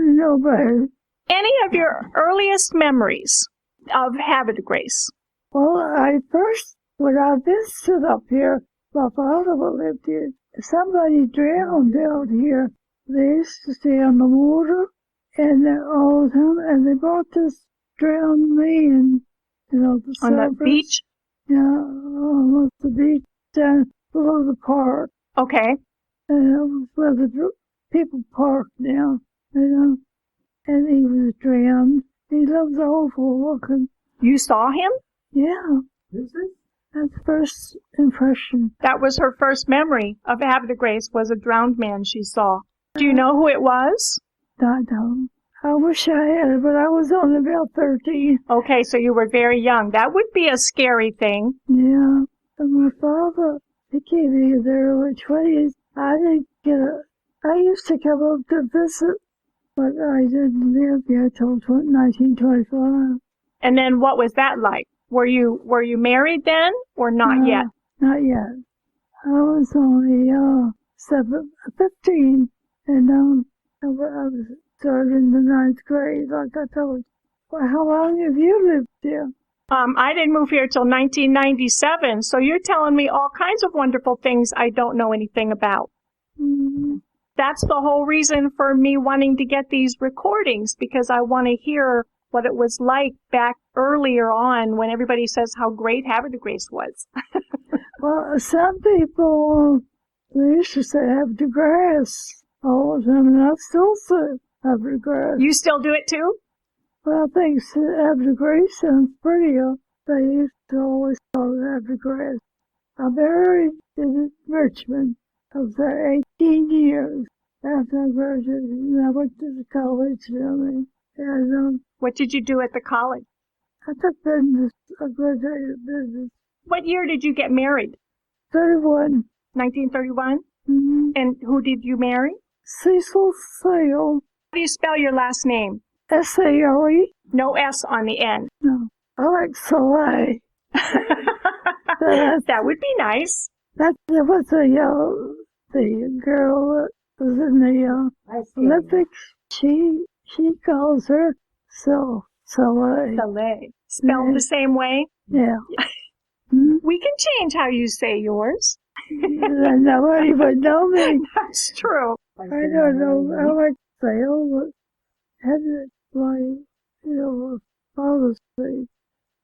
want to know better. Any of your earliest memories of Havre de Grace? Well, when I visited up here, my father lived here. Somebody drowned out here. They used to stay on the water and all the time, and they brought this drowned man, the On the beach? Yeah, on the beach down below the park. Okay. And it was where the people parked now, and he was drowned. He looked awful looking. You saw him? Yeah. Who's this? That's first impression. That was her first memory of Havre de Grace, was a drowned man she saw. Do you know who it was? I don't. I wish I had it, but I was only about 13. Okay, so you were very young. That would be a scary thing. Yeah. And my father, he came in the early 20s. I used to come up to visit, but I didn't live here till 1925. And then what was that like? Were you married then or not yet? Not yet. I was only 15, and I was started in the 9th grade, like I told you. Well, how long have you lived here? I didn't move here till 1997, so you're telling me all kinds of wonderful things I don't know anything about. Mm-hmm. That's the whole reason for me wanting to get these recordings, because I want to hear what it was like back earlier on when everybody says how great Havre de Grace was. Well, some people, they used to say Havre de Grace all the time, and I still say Havre de Grace. You still do it too? Well, I think Havre de Grace sounds prettier. They used to always call it Havre de Grace. I married in Richmond. I was there 18 years after I graduated, and I went to college. And what did you do at the college? I took business. I graduated business. What year did you get married? 31. 1931? Mm-hmm. And who did you marry? Cecil Sale. How do you spell your last name? S-A-L-E? No S on the end. No. I like Soleil. That would be nice. That was the girl that was in the Olympics. She calls her Soleil. Soleil. Spelled the same way? Yeah. We can change how you say yours. Nobody would know me. That's true. I don't know. I like Sale, but had it like, father's thing.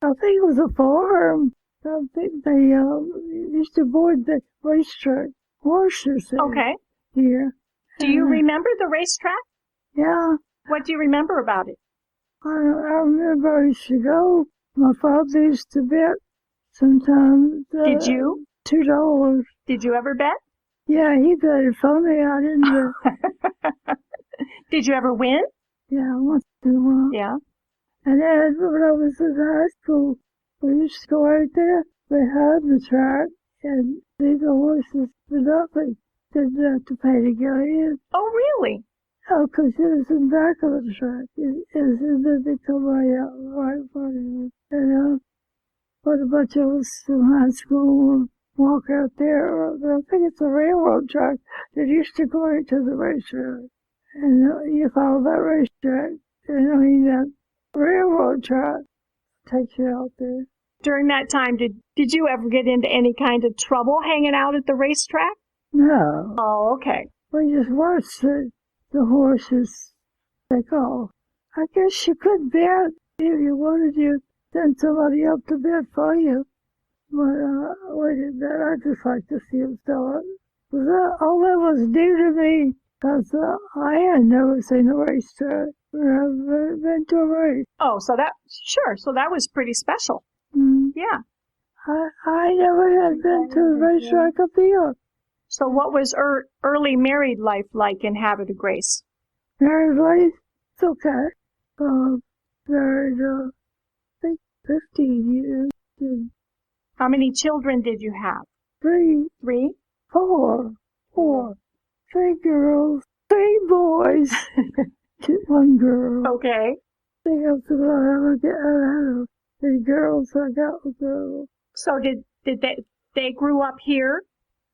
I think it was a farm. I think they used to board the racetrack horses here. Do you remember the racetrack? Yeah. What do you remember about it? I remember I used to go. My father used to bet sometimes. Did you? $2. Did you ever bet? Yeah, he betted for me. I didn't bet. Did you ever win? Yeah, once in a while. Yeah. And then when I was in high school, we used to go out there behind the track and leave the horses for nothing. Didn't have to pay to get in. Oh, really? Oh, because it was in the back of the track. And then they come right out right in front of you. And but a bunch of us in high school walk out there. I think it's a railroad track that used to go right to the racetrack. And you follow that racetrack. That railroad track takes you out there. During that time, did you ever get into any kind of trouble hanging out at the racetrack? No. Oh, okay. We just watched the horses take off. I guess you could bet if you wanted to send somebody up to bet for you. But we did that. I just like to see them start. All that was new to me, because I had never seen a racetrack or I've been to a race. Oh, so that was pretty special. Mm. Yeah. I never had been to a racetrack up here. So what was early married life like in Havre de Grace? Married life? It's okay. Married, I think 15 years. How many children did you have? 3. 3? 4. 3 girls, 3 boys, 1 girl. Okay. I think I'm supposed to have 3 girls. I got a girl. So did they grew up here?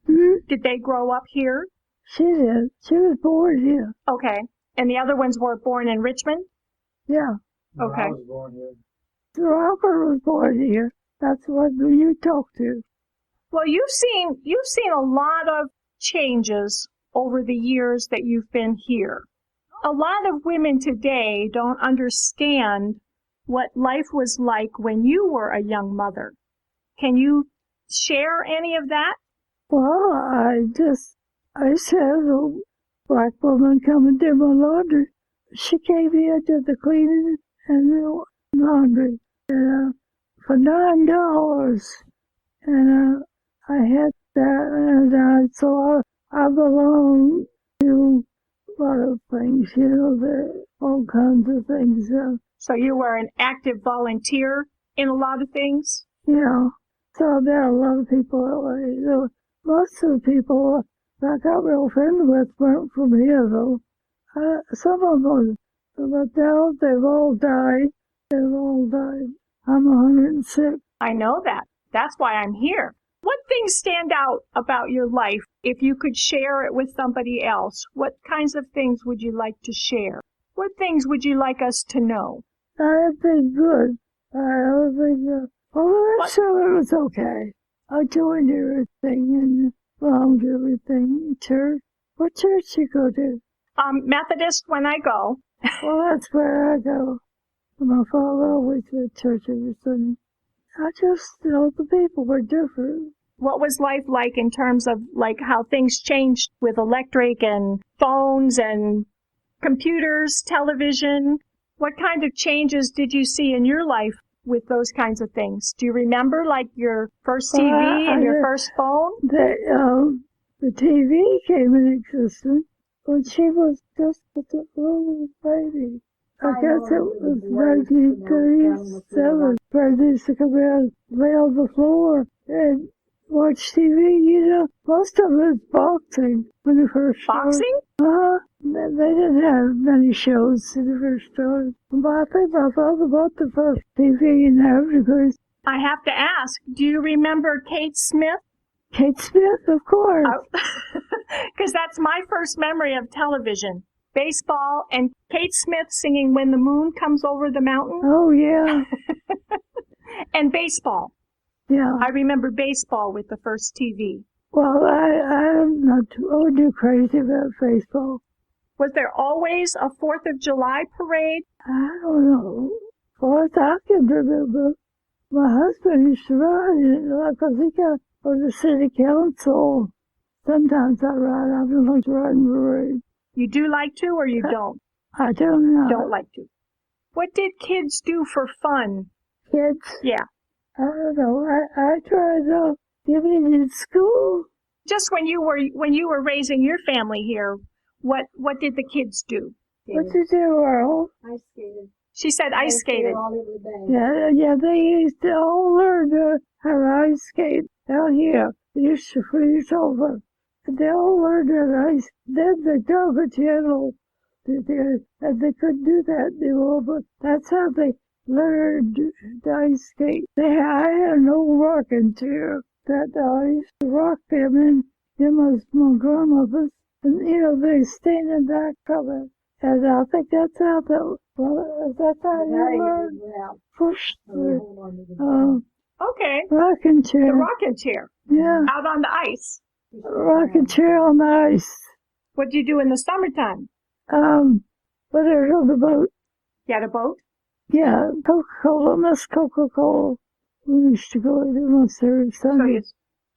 Hmm? Did they grow up here? She did. She was born here. Okay. And the other ones were born in Richmond? Yeah. Okay. I was born here. Robert was born here. That's what you talked to. Well, you've seen a lot of changes over the years that you've been here. A lot of women today don't understand what life was like when you were a young mother. Can you share any of that? Well, I said a black woman come and did my laundry. She came here, did the cleaning and the laundry for $9. And I had that, and so I belong to a lot of things, all kinds of things. So you were an active volunteer in a lot of things? Yeah. So I met a lot of people that way. Most of the people I got real friends with weren't from here, though. Some of them, but now they've all died. I'm 106. I know that. That's why I'm here. What things stand out about your life? If you could share it with somebody else, what kinds of things would you like to share? What things would you like us to know? I think good. I think, well, the rest of it was okay. I joined everything and belonged to everything. Church. What church you go to? Methodist when I go. Well, that's where I go. My father always went to church every Sunday. I just, the people were different. What was life like in terms of like how things changed with electric and phones and computers, television? What kind of changes did you see in your life with those kinds of things? Do you remember like your first TV and your first phone? The TV came in existence when she was just a little baby. I guess it was 1937. Friends used to come in, lay on the floor, and watch TV. Most of it was boxing when they first started. Boxing? They didn't have many shows when they first started. But I think my father bought the first TV in Havre de Grace. I have to ask, do you remember Kate Smith? Kate Smith, of course. Because that's my first memory of television. Baseball and Kate Smith singing When the Moon Comes Over the Mountain. Oh, yeah. And baseball. Yeah. I remember baseball with the first TV. Well, I'm not too crazy about baseball. Was there always a 4th of July parade? I don't know. As far as I can remember, my husband used to ride it because he got on the city council. Sometimes I ride. I don't like to ride in parade. You do like to or you don't? I don't know. Don't like to. What did kids do for fun? Kids? Yeah. I don't know. I tried giving in school. Just when you were raising your family here, what did the kids do? What did you do, Earl? Ice skated. She said ice skated. All over the bay. Yeah, they used to all learn how to ice skate down here. They used to freeze over. They all learned how to ice. Then the Dover Channel, and they couldn't do that anymore, but that's how they learned to ice skate. I had an old rocking chair that I used to rock them in. It was my grandmother's, and they stand in back from it. And I think that's how you learn push the Okay. rocking chair. The rocking chair. Yeah, Out on the ice. rocking chair on the ice. What do you do in the summertime? But there's on the boat. You had a boat? Yeah, Coca-Cola, Miss Coca-Cola. We used to go to almost every Sunday.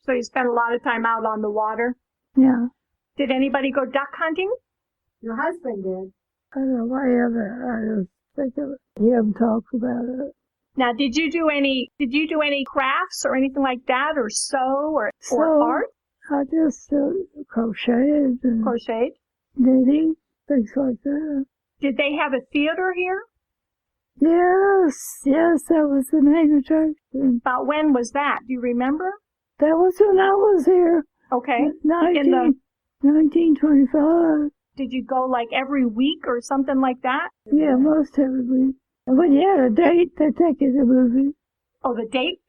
So you spent a lot of time out on the water? Yeah. Did anybody go duck hunting? Your husband did. I don't know why I just think of it. Hear him talk about it. Now, did you do any crafts or anything like that, or sew or art? I just crocheted and Crocheted? knitting, things like that. Did they have a theater here? Yes, that was the main attraction. About when was that? Do you remember? That was when I was here. Okay. 1925. Did you go like every week or something like that? Yeah, most every week. And when you had a date, they take you to the movies. Oh,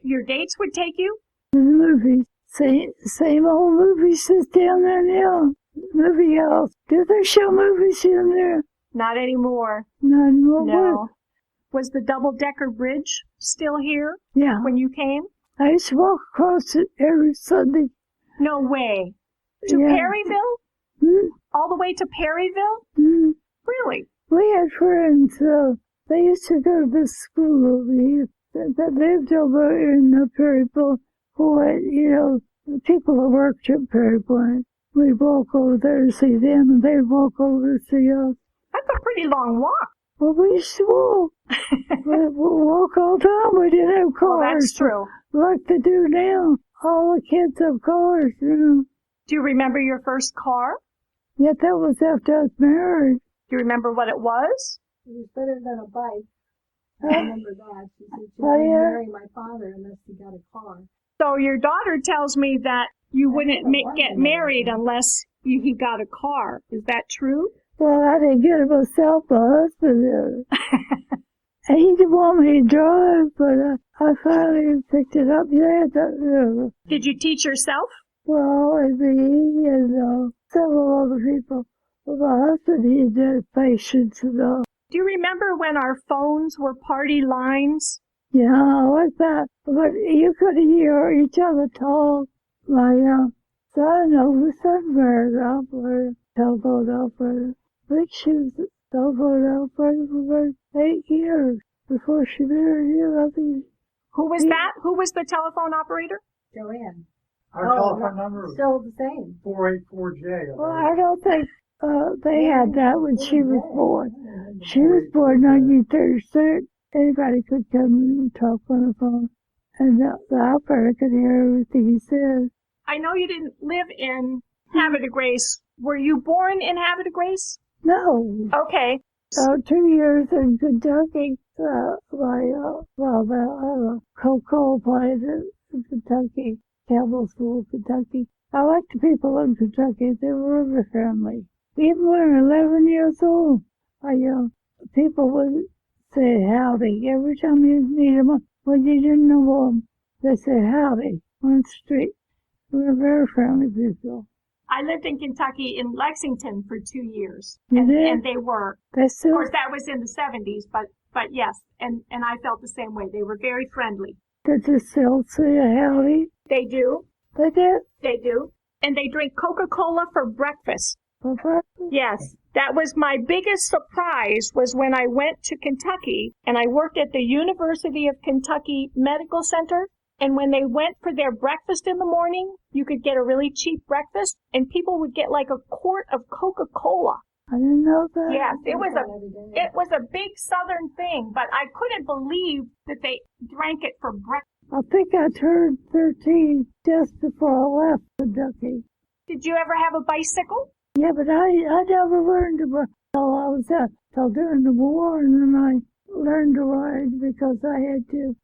your dates would take you? To the movies. Same old movies that's down there now. Movie house. Do they show movies in there? Not anymore. Not anymore. No. Was the double-decker bridge still here Yeah. when you came? I used to walk across it every Sunday. No way. To Yeah. Perryville? All the way to Perryville? Really? We had friends, they used to go to this school over here that lived over in Perryville, who had, the people that worked at Perryville. We'd walk over there to see them, and they'd walk over to see us. That's a pretty long walk. Well, we used to walk. We'd walk all the time. We didn't have cars. Well, that's true. Like they do now. All the kids have cars, Do you remember your first car? Yet that was after I was married. Do you remember what it was? It was better than a bike. I remember that. She said she didn't marry my father unless he got a car. So your daughter tells me that you wouldn't get married unless he got a car. Is that true? Well, I didn't get it myself. My husband did. And he didn't want me to drive, but I finally picked it up. Yeah, Did you teach yourself? Well, and me and several other people. Well, my husband, he did patience and all. Do you remember when our phones were party lines? Yeah, like that. But you could hear each other talk. My son, the son married an operator, telephone operator. I think she was a telephone operator for about 8 years before she married him. I think. Who was that? Who was the telephone operator? Joanne. Our telephone number is Still the same. 484J. Well, I don't think they had that when she was born. She was born in 1936. Anybody could come and talk on the phone. And the operator could hear everything he said. I know you didn't live in Havre de Grace. Were you born in Havre de Grace? No. Okay. 2 years in Kentucky. The Coca-Cola plant in Kentucky, Campbell School, Kentucky. I liked the people in Kentucky. They were very friendly. Even when I was 11 years old, people would say howdy. Every time you meet them, when you didn't know them, they said howdy on the street. We were very friendly people. I lived in Kentucky in Lexington for 2 years. You did? And they were. That's Of still, course, that was in the 70s, but yes, and I felt the same way. They were very friendly. did they still say howdy? They do. They did? They do. And they drink Coca-Cola for breakfast. For breakfast? Yes. That was my biggest surprise was when I went to Kentucky and I worked at the University of Kentucky Medical Center. And when they went for their breakfast in the morning, you could get a really cheap breakfast and people would get like a quart of Coca-Cola. I didn't know that. Yes, it was a big Southern thing, but I couldn't believe that they drank it for breakfast. I think I turned 13 just before I left Kentucky. Did you ever have a bicycle? Yeah, but I never learned to ride till I was till during the war, and then I learned to ride because they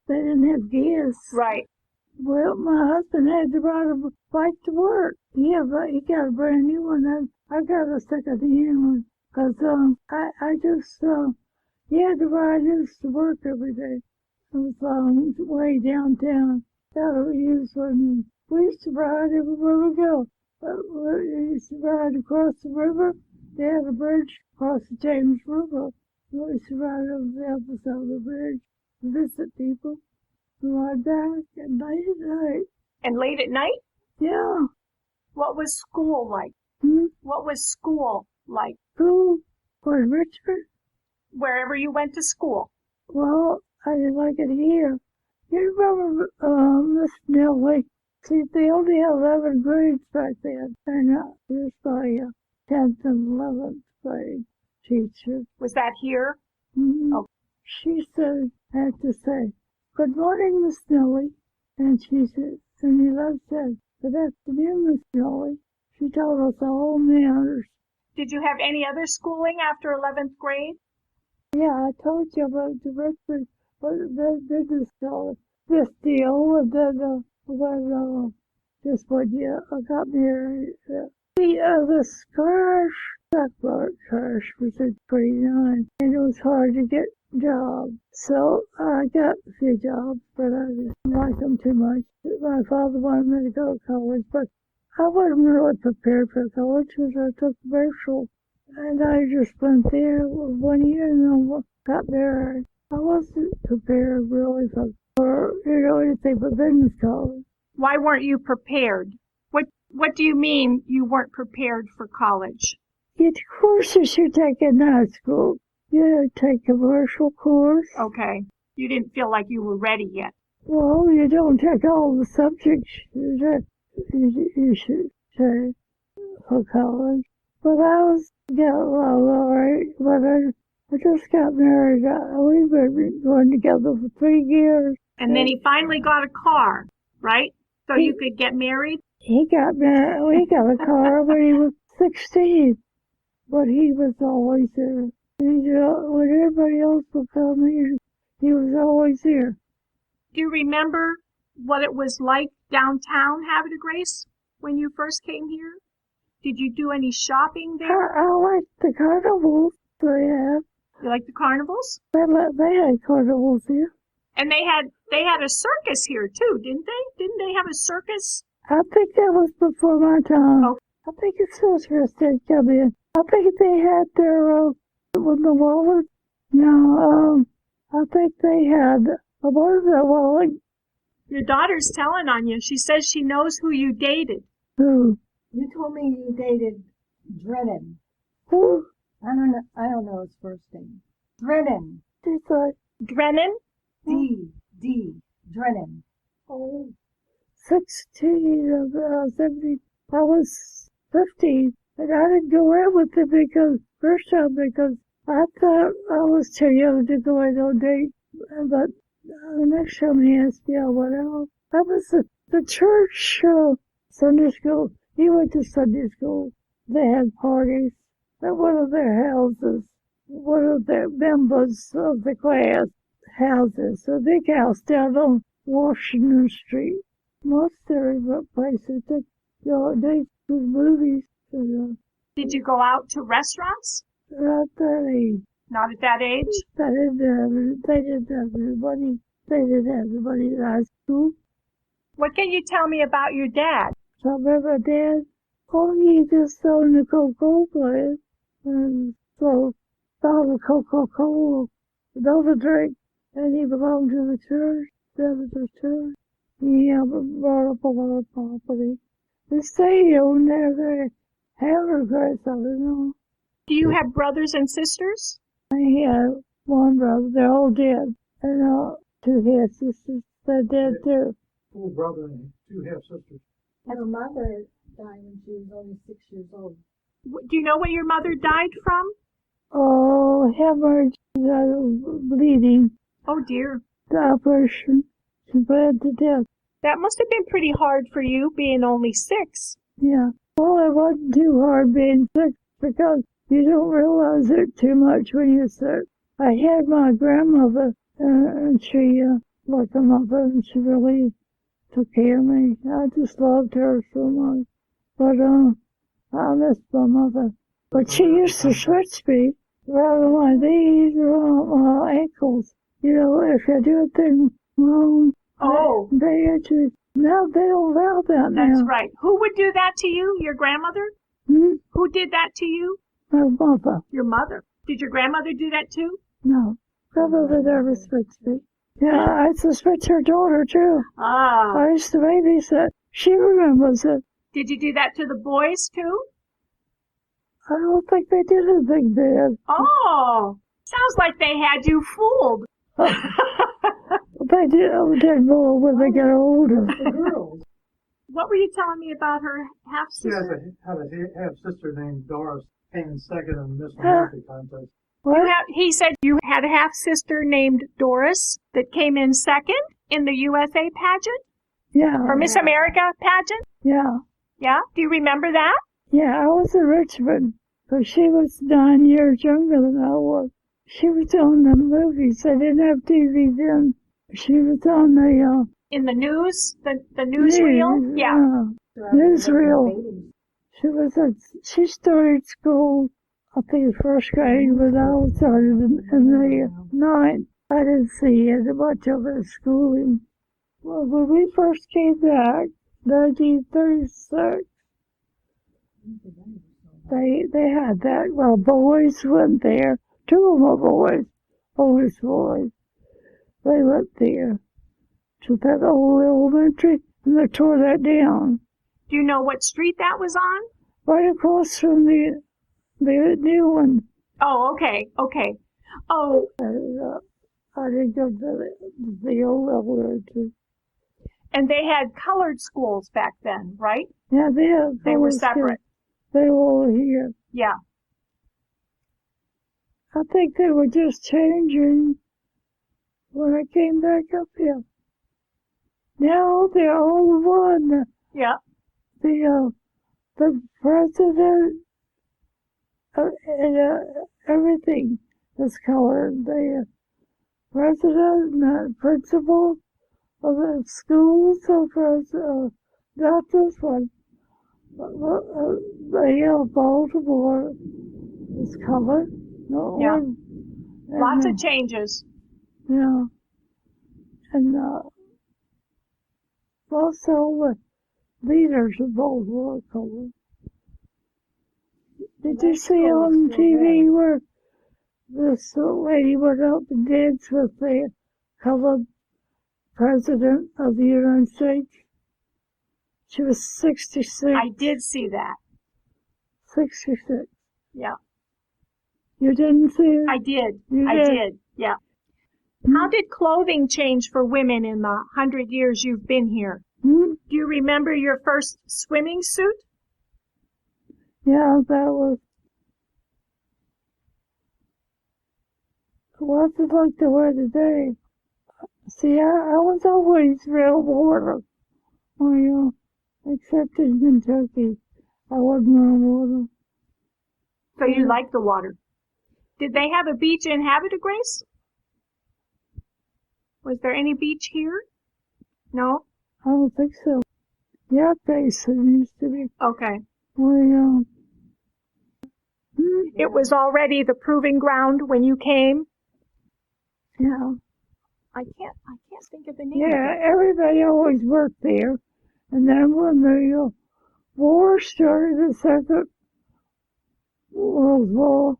didn't have gas. Right. Well, my husband had to ride a bike to work. Yeah, but he got a brand new one. I got a second-hand one because I just he had to ride his to work every day. It was way downtown. Got to use one. We used to ride everywhere we go. We used to ride across the river. They had a bridge across the James River. We used to ride over the other side of the bridge, visit people, and ride back at night. And late at night? Yeah. What was school like? What was school like? School was Richmond. Wherever you went to school? Well, I didn't like it here. You remember Miss Nellie? See, they only had 11 grades back then. And here's my 10th and 11th grade teacher. Was that here? Mm-hmm. Oh. She said, I had to say, "Good morning, Miss Nellie." And she said, and he said, "Good afternoon, Miss Nellie." She told us all manners. Did you have any other schooling after 11th grade? Yeah, I told you about the Richmond business school. This deal, and then just one year I got married. This Blackbird crash was in 29, and it was hard to get jobs. So I got a few jobs, but I didn't like them too much. My father wanted me to go to college, but I wasn't really prepared for college because I took commercial. And I just went there 1 year and then got married. I wasn't prepared really for anything but business college. Why weren't you prepared? What do you mean you weren't prepared for college? The courses you take in high school. You take commercial course. Okay. You didn't feel like you were ready yet. Well, you don't take all the subjects you should take for college. But I was getting along all right. But I just got married. We've been going together for 3 years. And then he finally got a car, right? So you could get married? He got married. We got a car when he was 16. But he was always there. When everybody else would come, he was always there. Do you remember what it was like downtown Havre de Grace when you first came here? Did you do any shopping there? I liked the carnivals they had. You like the carnivals? They had carnivals here. And they had a circus here too, didn't they? Didn't they have a circus? I think that was before my time. Oh. I think it's circus did come in. I think they had their when the wallet. I think they had a part of their wallet. Your daughter's telling on you. She says she knows who you dated. Who? You told me you dated Drennan. Who? I don't know his first name. Drennan. She's like Drennan? D. Drennan. Oh, 16, 17. I was 15, and I didn't go out with him because I thought I was too young to go out on dates. But the next time he asked me, I went out. I was at the church Sunday school. He went to Sunday school. They had parties at one of their houses. One of their members of the class houses. A big house down on Washington Street. Most every places took dates with movies. Did you go out to restaurants? Not that age. Not at that age? They didn't have anybody. They didn't have anybody in high school. What can you tell me about your dad? So I remember Dad, he just owned the Coca-Cola plant. And so all the Coca-Cola, another drink. And he belonged to the church, the church. He brought up a lot of property. The state owned their Havre de Grace, I don't know. Do you have brothers and sisters? I have one brother, they're all dead. And 2 half-sisters, they're dead too. Full brother and 2 half-sisters. And her mother died when she was only 6 years old. Do you know what your mother died from? Oh, hemorrhage, bleeding. Oh, dear. The operation. She bled to death. That must have been pretty hard for you, being only 6. Yeah. Well, it wasn't too hard being sick because you don't realize it too much when you're sick. I had my grandmother, and she, like a mother, and she really took care of me. I just loved her so much. But, I missed my mother. But she used to switch me around my knees, around my ankles. If you do a thing wrong, Oh. Now they don't allow that now. That's right. Who would do that to you? Your grandmother? Hmm? Who did that to you? My mother. Your mother. Did your grandmother do that too? No. Grandmother never switched me. Yeah, I used to switch her daughter too. Ah. I used to babysit. She remembers it. Did you do that to the boys too? I don't think they did anything bad. Oh. Sounds like they had you fooled. They did more when they get older. The girls. What were you telling me about her She half-sister? had a half-sister named Doris, came in second in the Miss America contest. What? He said you had a half-sister named Doris that came in second in the USA pageant? Yeah. Or Miss America pageant? Yeah. Yeah? Do you remember that? Yeah, I was in Richmond, but she was 9 years younger than I was. She was on the movies. They didn't have TV then. She was on the, In the news? The newsreel? Yeah. Newsreel. She started school, I think, first grade, when I started in the 9th. I didn't see much of her schooling. Well, when we first came back, 1936, They had that. Well, boys went there. Two of them were oldest boys. They went there to that old elementary, and they tore that down. Do you know what street that was on? Right across from the new one. Oh, okay. Oh, I didn't go to the old elementary. and they had colored schools back then, right? Yeah, They were separate. They were all here. Yeah. I think they were just changing when I came back up here. Now they're all one. Yeah. The president and everything is colored. The president and the principal of the schools, not this one. The Baltimore is colored. No Yeah. one. And, Lots of changes. Yeah. And also the leaders of Baltimore colored. Did you see on TV where this lady went up and danced with the colored president of the United States? She was 66. I did see that. 66. Yeah. You didn't see it? I did. You I did? did. Yeah. How did clothing change for women in the 100 years you've been here? Hmm? Do you remember your first swimming suit? Yeah, that was. What's it like to wear today? See, I was always real water. Well, except in Kentucky, I wasn't wearing water. So you like the water. Did they have a beach in Havre de Grace? Was there any beach here? No? I don't think so. Yacht Basin used to be. Okay. Well, It was already the proving ground when you came? yeah. I can't think of the name Yeah, of it. everybody always worked there. And then when the war started, the Second World War,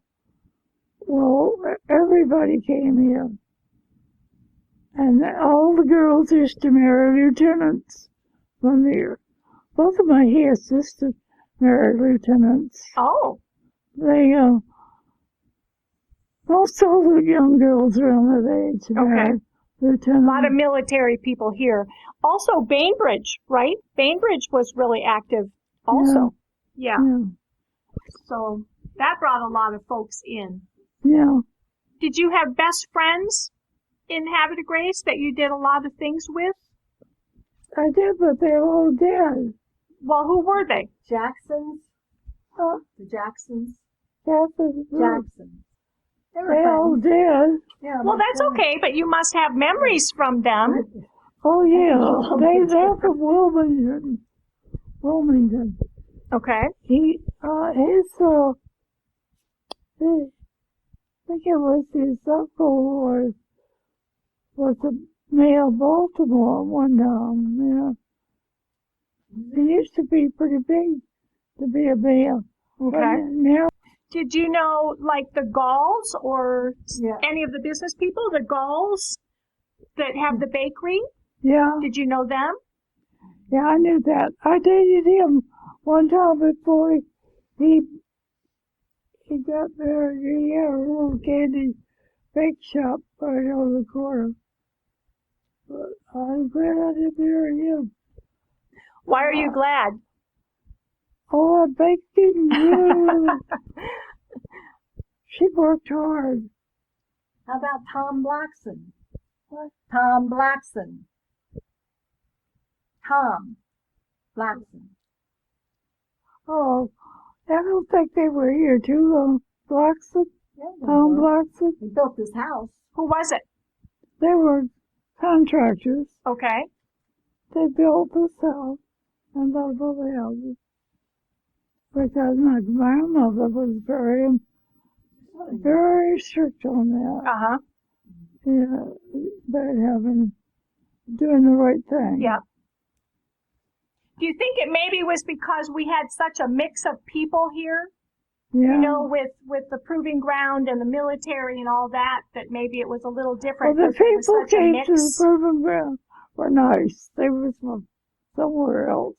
well, everybody came here. And all the girls used to marry lieutenants from here. Both of my half sisters married lieutenants. Oh, They, most all the young girls around that age married lieutenants. a lot of military people here. Also Bainbridge, right? Bainbridge was really active also. Yeah. So that brought a lot of folks in. Yeah. Did you have best friends in Havre de Grace that you did a lot of things with? I did, but they're all dead. Well, who were they? Jacksons. Huh? The Jacksons. Jackson. Jacksons. They were They're all friends. dead. Yeah, Well, my that's friends. okay, but you must have memories from them. Oh, yeah. They're from Wilmington. Okay. I think it was his uncle was the mayor of Baltimore one time, yeah. He used to be pretty big to be a mayor. Okay. But now, Did you know, like, the Galls or Yeah. any of the business people, the Galls that have the bakery? yeah, Did you know them? yeah, I knew that. I dated him one time before he got married. He had a little candy bake shop right on the corner. But I'm glad I didn't marry him. Why are you glad? Oh, I baked him good. She worked hard. How about Tom Blackson? What? Tom Blackson. Tom Blackson. Oh, I don't think they were here too long. Blackson, Yeah, they Tom were. Blackson, He built this house. Who was it? they were contractors. Okay. They built this house and those other houses. Because my grandmother was very strict on that. Uh-huh. Yeah, about doing the right thing. Yeah. Do you think it maybe was because we had such a mix of people here Yeah. You know, with the proving ground and the military and all that, that maybe it was a little different. Well, the because there was people such a came mix. to the proving ground were nice. They were from somewhere else.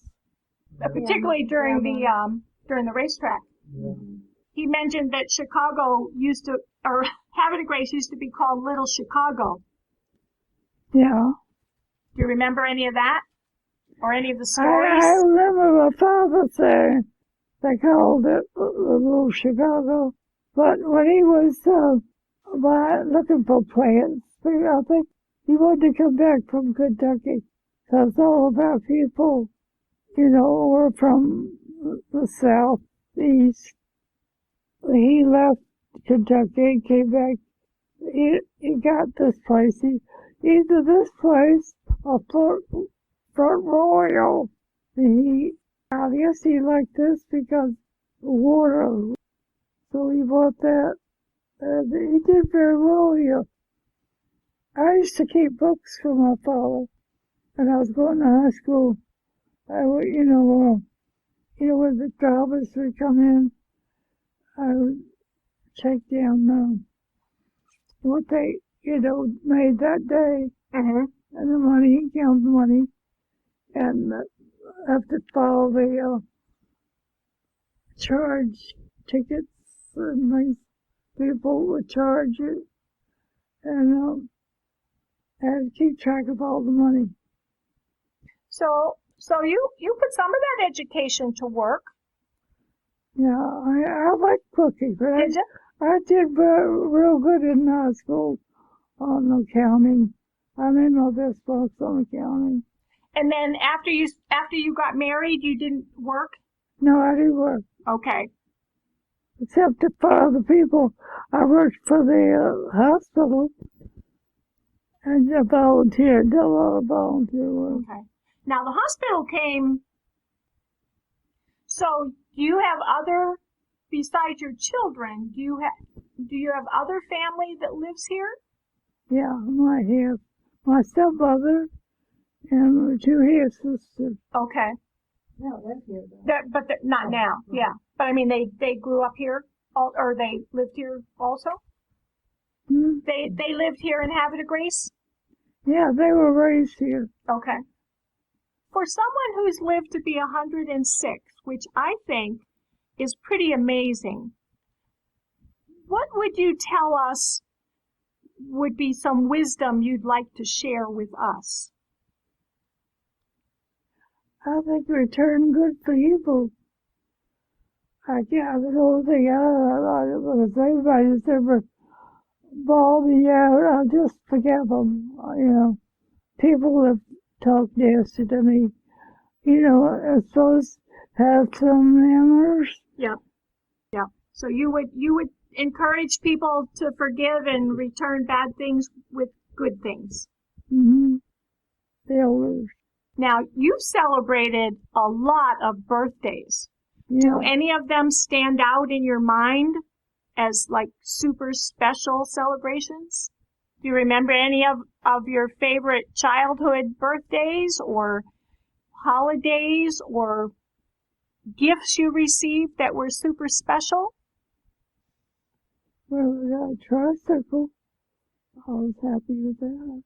Particularly during the racetrack. Yeah. He mentioned that Chicago or Havre de Grace used to be called Little Chicago. Yeah. Do you remember any of that? Or any of the stories? I remember my father saying they called it Little Chicago. But when he was looking for plants, I think he wanted to come back from Kentucky because all of our people, you know, were from the south, east. He left Kentucky and came back. He got this place. Either this place or Front Royal. I guess he liked this because the water. So he bought that. He did very well here. I used to keep books for my father when I was going to high school. I would, when the drivers would come in, I would check down what they, made that day. Mm-hmm. And the money, count the money. And have to follow the charge tickets and things. People would charge it. And I had to keep track of all the money. So you put some of that education to work. Yeah, I like cooking, but Did you? I did real good in high school on accounting. I made my best bucks on accounting. And then after you got married, you didn't work? No, I didn't work. Okay. Except for other people. I worked for the hospital and I volunteered, did a lot of volunteer work. Okay. Now the hospital came. So do you have besides your children, do you have other family that lives here? Yeah, I have my stepmother and 2 half sisters. Okay. They don't live here, though. But not now. Yeah. But I mean, they grew up here, or they lived here also. Hmm? They lived here in Havre de Grace. Yeah, they were raised here. Okay. For someone who's lived to be 106, which I think is pretty amazing, what would you tell us would be some wisdom you'd like to share with us? I think return good for evil. I can't the whole thing out of it. Everybody's ever bawled me out. I just forgive them. People have talked nasty to me. I'm supposed to have some manners. Yeah. Yeah. So you would encourage people to forgive and return bad things with good things. Mm-hmm. The elders. Now, you've celebrated a lot of birthdays. Yeah. Do any of them stand out in your mind as like super special celebrations? Do you remember any of your favorite childhood birthdays or holidays or gifts you received that were super special? Well, we got a tricycle. I was happy with that.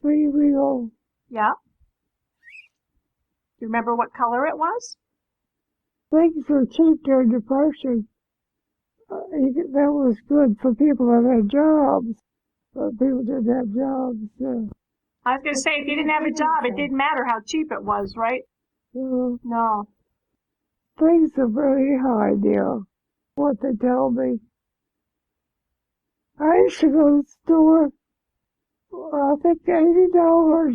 3-wheel. Yeah. Do you remember what color it was? Things were cheap during the Depression. That was good for people that had jobs. But people didn't have jobs. I was going to say, if you didn't have a job, it didn't matter how cheap it was, right? No. Things are very high now, what they tell me. I used to go to the store, I think $80 or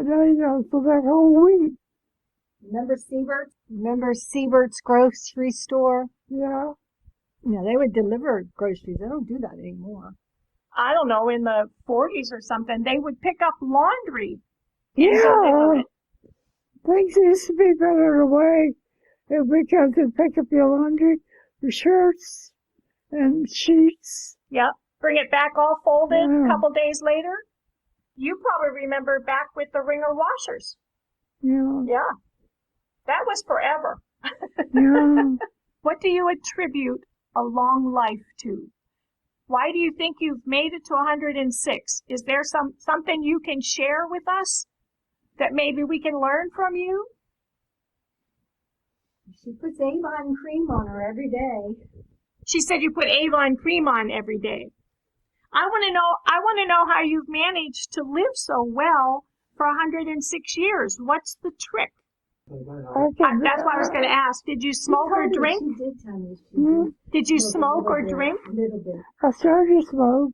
$90 for that whole week. Remember Siebert's? Remember Siebert's grocery store? Yeah. Yeah, they would deliver groceries. They don't do that anymore. I don't know, in the 40s or something, they would pick up laundry. Yeah. Things used to be better away because they'd pick up your laundry, your shirts, and sheets. Yep. Bring it back all folded Yeah. a couple days later. You probably remember back with the wringer washers. Yeah. Yeah. That was forever. Yeah. What do you attribute a long life to? Why do you think you've made it to 106? Is there something you can share with us that maybe we can learn from you? She puts Avon cream on her every day. She said you put Avon cream on every day. I want to know how you've managed to live so well for 106 years. What's the trick? That's what I was going to ask. Did you smoke or drink? She did tell me she did. Did you smoke or drink? A little bit. I started to smoke,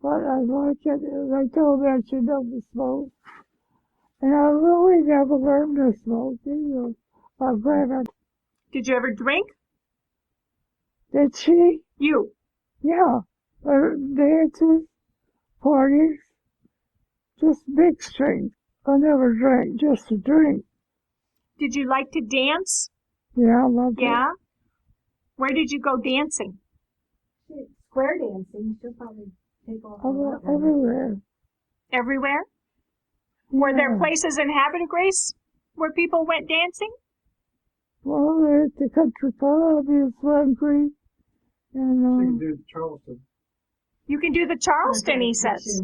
but I like it. They told me I should never smoke. And I really never learned to smoke either. My grandma. Did you ever drink? Did she? You. Yeah. Dances, parties, just mixed drinks. I never drank, just to drink. Did you like to dance? Yeah, I loved it. Yeah? Where did you go dancing? Square dancing. She'll probably take off on that one. Everywhere. Everywhere? Yeah. Were there places in Havre de Grace where people went dancing? Well, they're at the country club in Swan Creek. She can And, do Charleston. You can do the Charleston, he says.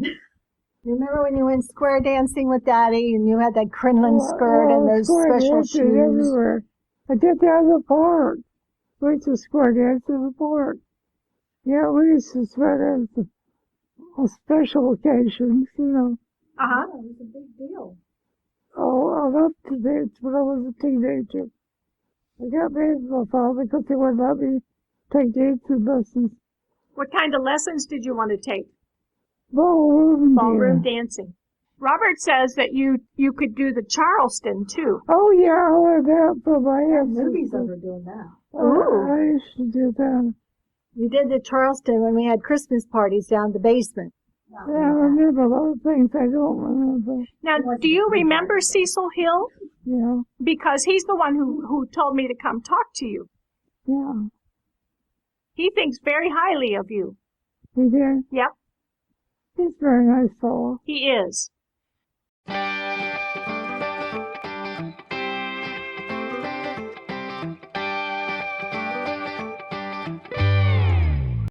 Remember when you went square dancing with Daddy and you had that crinoline skirt and those special shoes? Everywhere. I did that in the park. We used to square dance in the park. Yeah, we used to square dance on special occasions, you know. Uh-huh. Yeah, it was a big deal. Oh, I loved to dance when I was a teenager. I got mad at my father because he wouldn't let me take dancing lessons. What kind of lessons did you want to take? Ballroom Dancing. Robert says that you could do the Charleston, too. Oh, yeah, I learned that from my Movies ancestors. over doing that. I used to do that. You did the Charleston when we had Christmas parties down the basement. Yeah, I remember a lot of things I don't remember. Now, do you remember Cecil Hill? Yeah, Because he's the one who told me to come talk to you. yeah. He thinks very highly of you. He did. Yep, He's a very nice fellow. he is.